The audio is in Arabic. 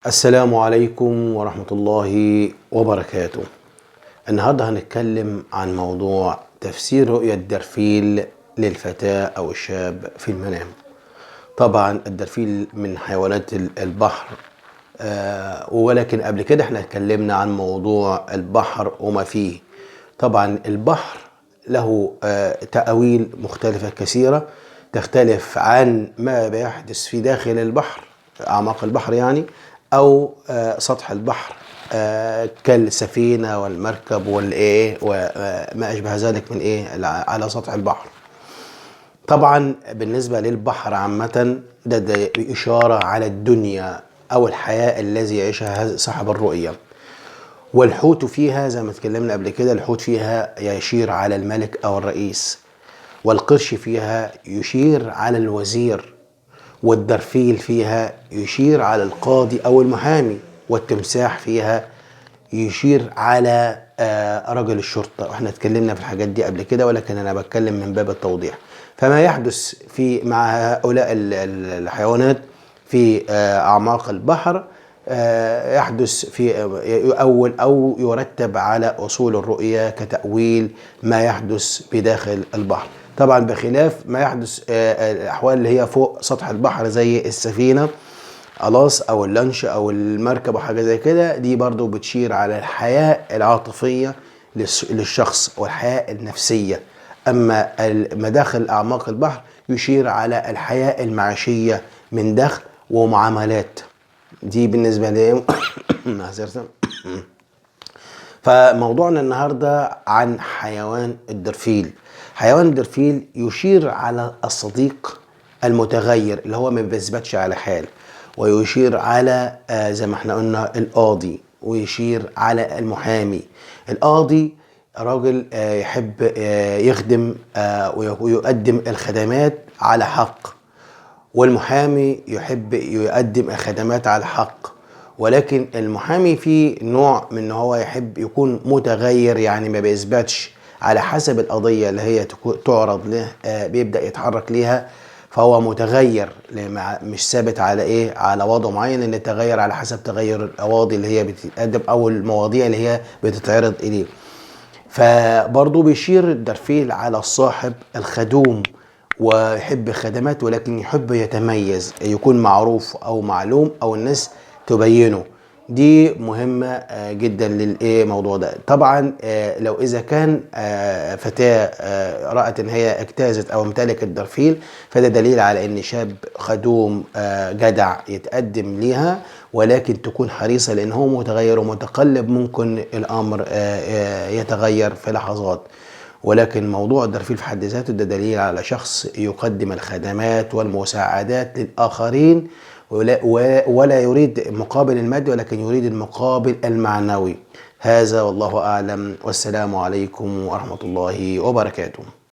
السلام عليكم ورحمة الله وبركاته. النهاردة هنتكلم عن موضوع تفسير رؤية درفيل للفتاة أو الشاب في المنام. طبعا الدرفيل من حيوانات البحر، ولكن قبل كده احنا اتكلمنا عن موضوع البحر وما فيه. طبعا البحر له تأويل مختلفة كثيرة تختلف عن ما بيحدث في داخل البحر، أعماق البحر يعني، أو سطح البحر كالسفينة والمركب والإيه وما أشبه ذلك من إيه على سطح البحر. طبعا بالنسبة للبحر عامة ده إشارة على الدنيا أو الحياة الذي يعيشها صاحب الرؤية. والحوت فيها زي ما اتكلمنا قبل كده، الحوت فيها يشير على الملك أو الرئيس، والقرش فيها يشير على الوزير، والدرفيل فيها يشير على القاضي أو المحامي، والتمساح فيها يشير على رجل الشرطة. واحنا اتكلمنا في الحاجات دي قبل كده، ولكن أنا بتكلم من باب التوضيح. فما يحدث في مع هؤلاء الحيوانات في أعماق البحر يحدث في يؤول أو يرتب على أصول الرؤية كتأويل ما يحدث بداخل البحر. طبعا بخلاف ما يحدث الأحوال اللي هي فوق سطح البحر زي السفينة خلاص أو اللانش أو المركب أو حاجة زي كده، دي برضو بتشير على الحياة العاطفية للشخص والحياة النفسية. أما مداخل أعماق البحر يشير على الحياة المعيشية من دخل ومعاملات. دي بالنسبة لي فموضوعنا النهاردة عن حيوان الدرفيل. حيوان الدرفيل يشير على الصديق المتغير اللي هو ما بيثبتش على حال، ويشير على زي ما احنا قلنا القاضي، ويشير على المحامي. القاضي راجل يحب يخدم ويقدم الخدمات على حق، والمحامي يحب يقدم الخدمات على حق. ولكن المحامي فيه نوع من ان هو يحب يكون متغير، يعني ما بيثبتش على حسب القضية اللي هي تعرض له، بيبدأ يتحرك ليها، فهو متغير مش ثابت على ايه، على وضع معين، لان يتغير على حسب تغير القواضي اللي هي بتتقدم او المواضيع اللي هي بتتعرض اليه. فبرضه بيشير الدرفيل على الصاحب الخدوم، ويحب الخدمات ولكن يحب يتميز، يكون معروف او معلوم او الناس تبينه. دي مهمة جدا للايه موضوع ده. طبعا لو اذا كان فتاة رأت ان هي اجتازت او امتلكت الدرفيل، فده دليل على ان شاب خدوم جدع يتقدم ليها، ولكن تكون حريصة لان هو متغير ومتقلب، ممكن الامر يتغير في لحظات. ولكن موضوع الدرفيل في حد ذاته ده دليل على شخص يقدم الخدمات والمساعدات للآخرين، ولا يريد مقابل المادي، ولكن يريد المقابل المعنوي. هذا والله أعلم، والسلام عليكم ورحمة الله وبركاته.